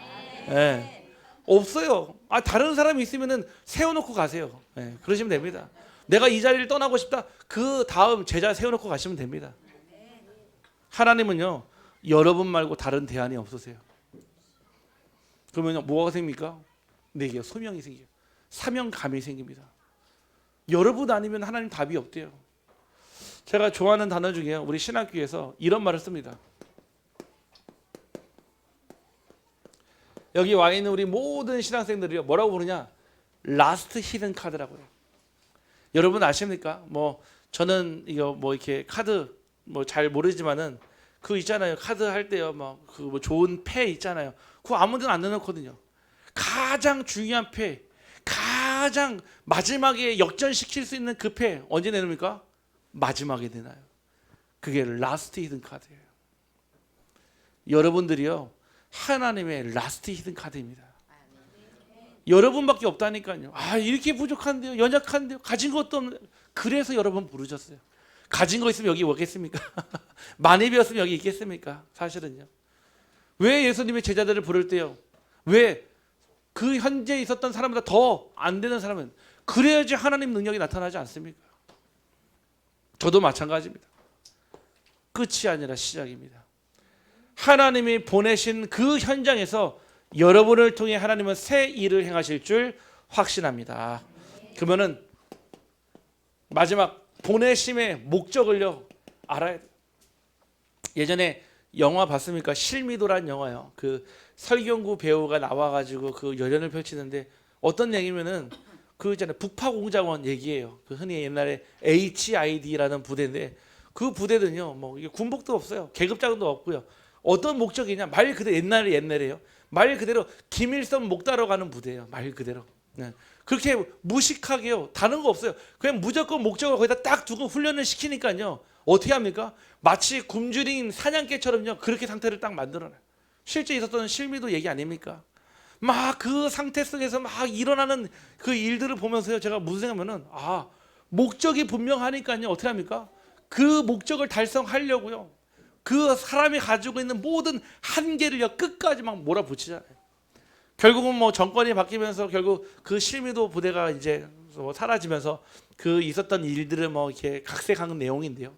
Speaker 1: 네. 없어요. 다른 사람이 있으면은 세워놓고 가세요. 네. 그러시면 됩니다. 내가 이 자리를 떠나고 싶다. 그 다음 제자 세워놓고 가시면 됩니다. 하나님은요 여러분 말고 다른 대안이 없으세요. 그러면 뭐가 생깁니까? 내게 소명이 생겨요. 사명감이 생깁니다. 여러분 아니면 하나님 답이 없대요. 제가 좋아하는 단어 중에 우리 신학교에서 이런 말을 씁니다. 여기 와 있는 우리 모든 신학생들이 뭐라고 부르냐? 라스트 히든 카드라고요. 여러분 아십니까? 저는 이거 이렇게 카드 잘 모르지만은 그 있잖아요. 카드 할 때요. 그 좋은 패 있잖아요. 그거 아무데나 안 넣어놓거든요. 가장 중요한 패, 가장 마지막에 역전시킬 수 있는 그 패 언제 내놓습니까? 마지막에 내놔요. 그게 라스트 히든 카드예요. 여러분들이요 하나님의 라스트 히든 카드입니다. 여러분밖에 없다니까요. 이렇게 부족한데요, 연약한데요, 가진 것도 없는데. 그래서 여러분 부르셨어요. 가진 거 있으면 여기 오겠습니까? 많이 배웠으면 여기 있겠습니까? 사실은요. 왜 예수님의 제자들을 부를 때요? 왜 그 현재 있었던 사람보다 더 안 되는 사람은 그래야지 하나님 능력이 나타나지 않습니까? 저도 마찬가지입니다. 끝이 아니라 시작입니다. 하나님이 보내신 그 현장에서 여러분을 통해 하나님은 새 일을 행하실 줄 확신합니다. 그러면은 마지막 보내심의 목적을요 알아야 돼요. 예전에 영화 봤습니까? 실미도란 영화요. 그 설경구 배우가 나와가지고 그 열연을 펼치는데 어떤 얘기면은 그 있잖아요. 북파공작원 얘기예요. 그 흔히 옛날에 HID라는 부대인데 그 부대는요 뭐 이게 군복도 없어요. 계급자금도 없고요. 어떤 목적이냐 말 그대로 옛날에요. 말 그대로 김일성 목 따러 가는 부대예요. 말 그대로. 네. 그렇게 무식하게요. 다른 거 없어요. 그냥 무조건 목적을 거기다 딱 두고 훈련을 시키니까요. 어떻게 합니까? 마치 굶주린 사냥개처럼요. 그렇게 상태를 딱 만들어놔요. 실제 있었던 실미도 얘기 아닙니까? 막 그 상태 속에서 막 일어나는 그 일들을 보면서요. 제가 무슨 생각하면은 목적이 분명하니까요. 어떻게 합니까? 그 목적을 달성하려고요. 그 사람이 가지고 있는 모든 한계를요. 끝까지 막 몰아붙이잖아요. 결국은 뭐 정권이 바뀌면서 결국 그 실미도 부대가 이제 뭐 사라지면서 그 있었던 일들을 뭐 이렇게 각색하는 내용인데요.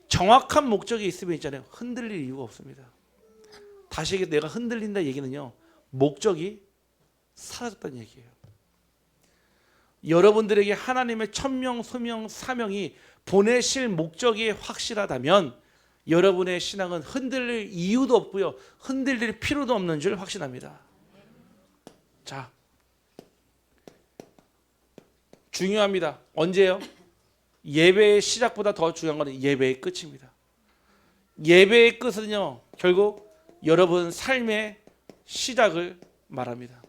Speaker 1: 정확한 목적이 있으면 있잖아요. 흔들릴 이유가 없습니다. 다시 내가 흔들린다 얘기는요. 목적이 사라졌다는 얘기예요. 여러분들에게 하나님의 천명, 소명, 사명이 보내실 목적이 확실하다면 여러분의 신앙은 흔들릴 이유도 없고요. 흔들릴 필요도 없는 줄 확신합니다. 자, 중요합니다. 언제요? 예배의 시작보다 더 중요한 건 예배의 끝입니다. 예배의 끝은요, 결국 여러분 삶의 시작을 말합니다.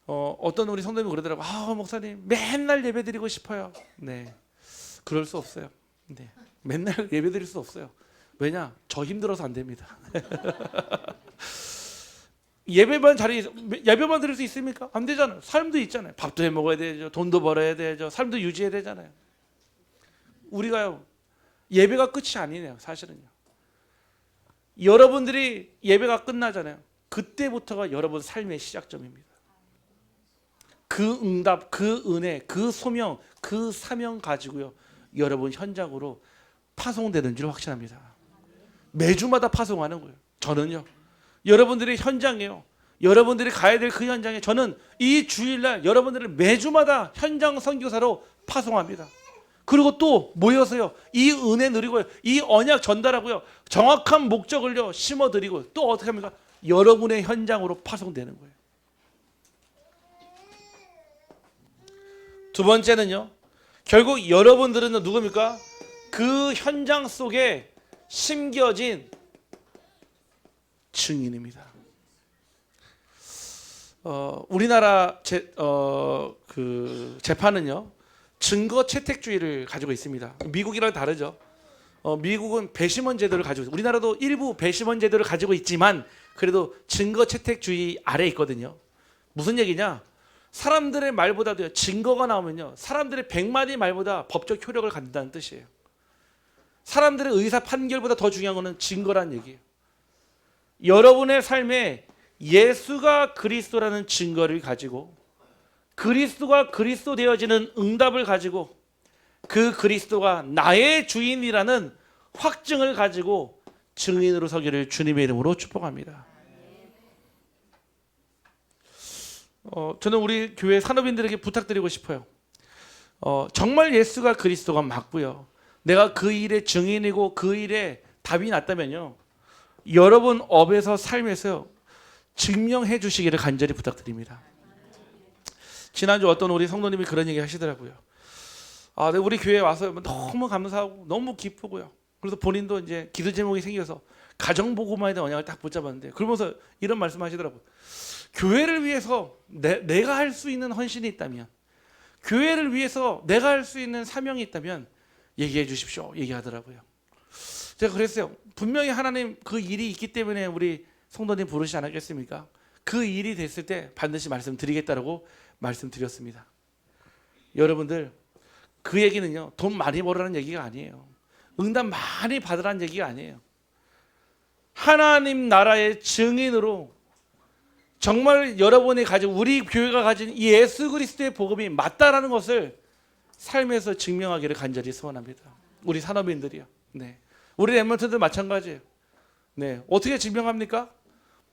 Speaker 1: 어떤 우리 성도님이 그러더라고요. 목사님 맨날 예배 드리고 싶어요. 네, 그럴 수 없어요. 네, 맨날 예배 드릴 수 없어요. 왜냐? 저 힘들어서 안 됩니다. 예배만 드릴 수 있습니까? 안 되잖아요. 삶도 있잖아요. 밥도 해 먹어야 되죠. 돈도 벌어야 되죠. 삶도 유지해야 되잖아요. 우리가요 예배가 끝이 아니네요. 사실은요. 여러분들이 예배가 끝나잖아요. 그때부터가 여러분 삶의 시작점입니다. 그 응답, 그 은혜, 그 소명, 그 사명 가지고요. 여러분 현장으로 파송되는 줄 확신합니다. 매주마다 파송하는 거예요. 저는요. 여러분들이 현장이에요. 여러분들이 가야 될 그 현장에 저는 이 주일날 여러분들을 매주마다 현장 선교사로 파송합니다. 그리고 또 모여서요. 이 은혜 누리고요. 이 언약 전달하고요. 정확한 목적을요. 심어드리고 또 어떻게 합니까? 여러분의 현장으로 파송되는 거예요. 두 번째는요. 결국 여러분들은 누굽니까? 그 현장 속에 심겨진 증인입니다. 우리나라 재판은요 증거 채택주의를 가지고 있습니다. 미국이랑 다르죠. 미국은 배심원 제도를 가지고 있어요. 우리나라도 일부 배심원 제도를 가지고 있지만 그래도 증거 채택주의 아래에 있거든요. 무슨 얘기냐? 사람들의 말보다도요 증거가 나오면요 사람들의 100마디 말보다 법적 효력을 갖는다는 뜻이에요. 사람들의 의사 판결보다 더 중요한 것은 증거란 얘기예요. 여러분의 삶에 예수가 그리스도라는 증거를 가지고 그리스도가 그리스도 되어지는 응답을 가지고 그 그리스도가 나의 주인이라는 확증을 가지고 증인으로 서기를 주님의 이름으로 축복합니다. 저는 우리 교회 산업인들에게 부탁드리고 싶어요. 정말 예수가 그리스도가 맞고요. 내가 그 일의 증인이고 그 일에 답이 났다면요. 여러분 업에서 삶에서 증명해 주시기를 간절히 부탁드립니다. 지난주 어떤 우리 성도님이 그런 얘기 하시더라고요. 우리 교회에 와서 너무 감사하고 너무 기쁘고요. 그래서 본인도 이제 기도 제목이 생겨서 가정복음화에 대한 언약을 딱 붙잡았는데 그러면서 이런 말씀하시더라고요. 교회를 위해서 내가 할 수 있는 헌신이 있다면, 교회를 위해서 내가 할 수 있는 사명이 있다면 얘기해 주십시오. 얘기하더라고요. 제가 그랬어요. 분명히 하나님 그 일이 있기 때문에 우리 성도님 부르시지 않았겠습니까? 그 일이 됐을 때 반드시 말씀드리겠다라고 말씀드렸습니다. 여러분들 그 얘기는요, 돈 많이 벌으라는 얘기가 아니에요. 응답 많이 받으라는 얘기가 아니에요. 하나님 나라의 증인으로 정말 여러분이 가진, 우리 교회가 가진 이 예수 그리스도의 복음이 맞다라는 것을 삶에서 증명하기를 간절히 소원합니다. 우리 산업인들이요. 네. 우리 랩런트들 마찬가지예요. 네. 어떻게 증명합니까?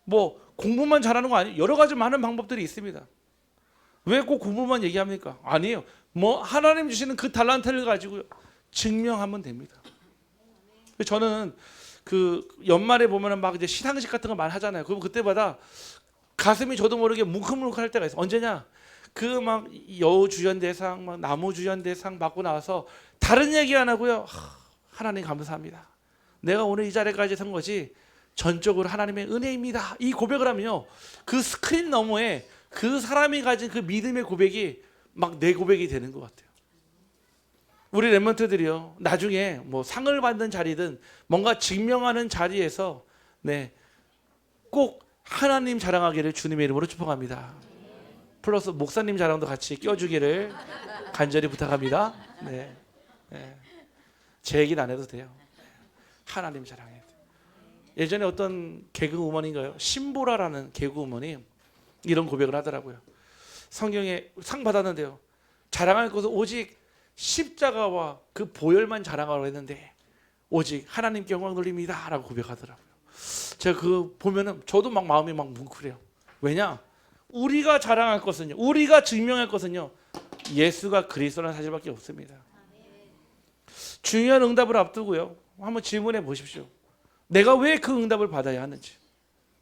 Speaker 1: 뭐 공부만 잘하는 거 아니에요. 여러 가지 많은 방법들이 있습니다. 왜 꼭 공부만 얘기합니까? 아니에요. 뭐 하나님 주시는 그 달란트를 가지고 증명하면 됩니다. 저는 그 연말에 보면은 막 이제 시상식 같은 거 많이 하잖아요. 그럼 그때마다 가슴이 저도 모르게 뭉클뭉클할 때가 있어요. 언제냐? 그 막 여우주연대상, 막 나무주연대상 받고 나와서 다른 얘기 안 하고요. 하나님 감사합니다. 내가 오늘 이 자리까지 선 것이 전적으로 하나님의 은혜입니다. 이 고백을 하면요, 그 스크린 너머에 그 사람이 가진 그 믿음의 고백이 막 내 고백이 되는 것 같아요. 우리 랩런트들이요, 나중에 뭐 상을 받는 자리든 뭔가 증명하는 자리에서 네, 꼭 하나님 자랑하기를 주님의 이름으로 축복합니다. 플러스 목사님 자랑도 같이 껴주기를 간절히 부탁합니다. 네, 네. 제 얘기는 안 해도 돼요. 하나님 자랑해야 돼요. 예전에 어떤 개그우먼인가요? 신보라라는 개그우먼이 이런 고백을 하더라고요. 성경에 상 받았는데요, 자랑할 것은 오직 십자가와 그 보혈만 자랑하라고 했는데 오직 하나님께 영광 돌립니다 라고 고백하더라고요. 제가 그 보면은 저도 막 마음이 막 뭉클해요. 왜냐? 우리가 자랑할 것은요, 우리가 증명할 것은요, 예수가 그리스도라는 사실밖에 없습니다. 중요한 응답을 앞두고요, 한번 질문해 보십시오. 내가 왜 그 응답을 받아야 하는지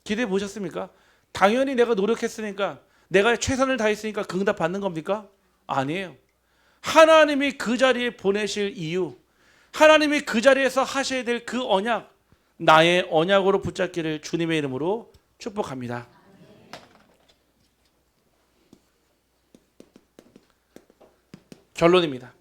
Speaker 1: 기대해 보셨습니까? 당연히 내가 노력했으니까, 내가 최선을 다했으니까 그 응답 받는 겁니까? 아니에요. 하나님이 그 자리에 보내실 이유, 하나님이 그 자리에서 하셔야 될 그 언약, 나의 언약으로 붙잡기를 주님의 이름으로 축복합니다. 결론입니다.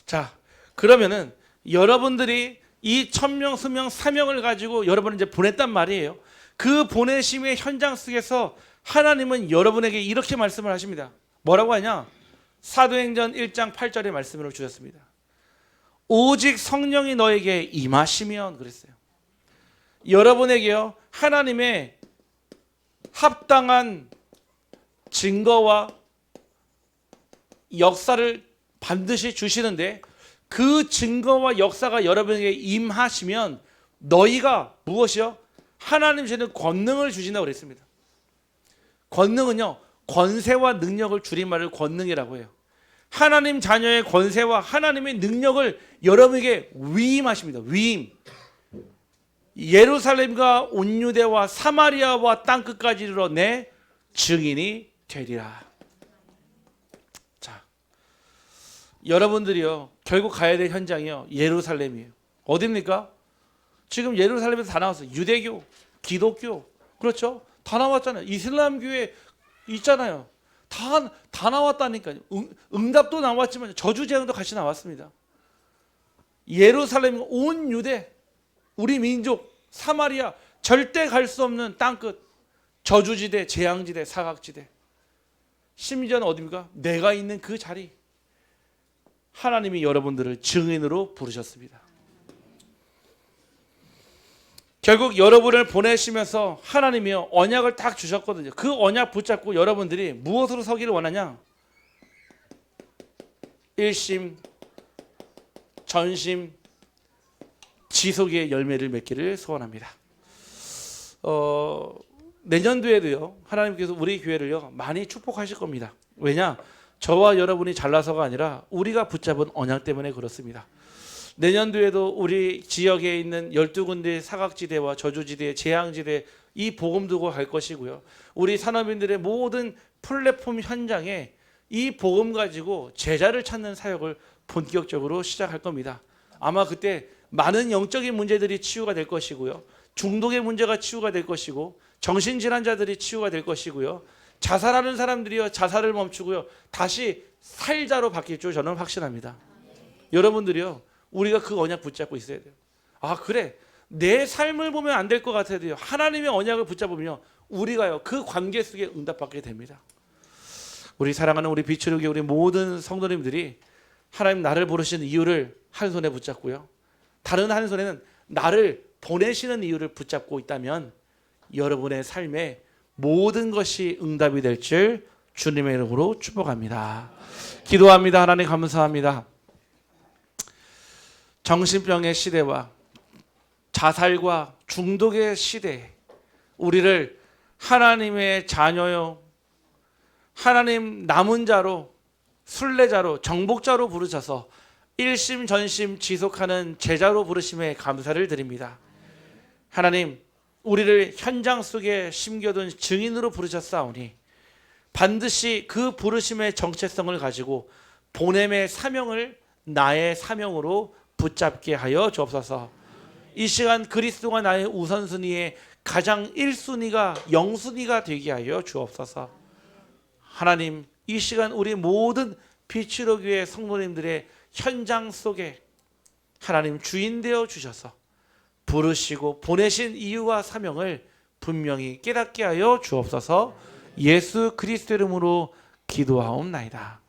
Speaker 1: 자, 그러면은 여러분들이 이 천명, 수명, 사명을 가지고 여러분을 이제 보냈단 말이에요. 그 보내심의 현장 속에서 하나님은 여러분에게 이렇게 말씀을 하십니다. 뭐라고 하냐? 사도행전 1장 8절의 말씀으로 주셨습니다. 오직 성령이 너에게 임하시면 그랬어요. 여러분에게요, 하나님의 합당한 증거와 역사를 반드시 주시는데, 그 증거와 역사가 여러분에게 임하시면 너희가 무엇이요? 하나님 주시는 권능을 주신다고 그랬습니다. 권능은요, 권세와 능력을 줄임말을 권능이라고 해요. 하나님 자녀의 권세와 하나님의 능력을 여러분에게 위임하십니다. 위임. 예루살렘과 온 유대와 사마리아와 땅끝까지 이르러 내 증인이 되리라. 자, 여러분들이요, 결국 가야 될 현장이요, 예루살렘이에요. 어디입니까? 지금 예루살렘에서 다 나왔어요. 유대교, 기독교, 그렇죠? 다 나왔잖아요. 이슬람교회 있잖아요. 다 나왔다니까요. 응답도 나왔지만 저주재앙도 같이 나왔습니다. 예루살렘, 온 유대, 우리 민족, 사마리아, 절대 갈 수 없는 땅끝, 저주지대, 재앙지대, 사각지대, 심지어는 어디입니까? 내가 있는 그 자리, 하나님이 여러분들을 증인으로 부르셨습니다. 결국 여러분을 보내시면서 하나님이요, 언약을 딱 주셨거든요. 그 언약 붙잡고 여러분들이 무엇으로 서기를 원하냐? 일심, 전심, 지속의 열매를 맺기를 소원합니다. 내년도에도요, 하나님께서 우리 교회를요 많이 축복하실 겁니다. 왜냐? 저와 여러분이 잘나서가 아니라 우리가 붙잡은 언약 때문에 그렇습니다. 내년도에도 우리 지역에 있는 12군데 사각지대와 저주지대, 재앙지대, 이 복음 두고 갈 것이고요. 우리 산업인들의 모든 플랫폼 현장에 이 복음 가지고 제자를 찾는 사역을 본격적으로 시작할 겁니다. 아마 그때 많은 영적인 문제들이 치유가 될 것이고요. 중독의 문제가 치유가 될 것이고, 정신질환자들이 치유가 될 것이고요. 자살하는 사람들이요, 자살을 멈추고요, 다시 살자로 바뀔 줄 저는 확신합니다. 여러분들이요, 우리가 그 언약 붙잡고 있어야 돼요. 아, 그래, 내 삶을 보면 안 될 것 같아도요, 하나님의 언약을 붙잡으면 우리가요 그 관계 속에 응답받게 됩니다. 우리 사랑하는 우리 비추르기 우리 모든 성도님들이 하나님 나를 부르신 이유를 한 손에 붙잡고요. 다른 한 손에는 나를 보내시는 이유를 붙잡고 있다면 여러분의 삶에 모든 것이 응답이 될 줄 주님의 이름으로 축복합니다. 기도합니다. 하나님 감사합니다. 정신병의 시대와 자살과 중독의 시대에 우리를 하나님의 자녀요, 하나님 남은 자로, 순례자로, 정복자로 부르셔서 일심전심 지속하는 제자로 부르심에 감사를 드립니다. 하나님, 우리를 현장 속에 심겨둔 증인으로 부르셨사오니 반드시 그 부르심의 정체성을 가지고 보냄의 사명을 나의 사명으로 붙잡게 하여 주옵소서. 이 시간 그리스도가 나의 우선순위의 가장 1순위가 영순위가 되게 하여 주옵소서. 하나님, 이 시간 우리 모든 빛으로 교회 성도님들의 현장 속에 하나님 주인 되어 주셔서 부르시고 보내신 이유와 사명을 분명히 깨닫게 하여 주옵소서. 예수 그리스도 이름으로 기도하옵나이다.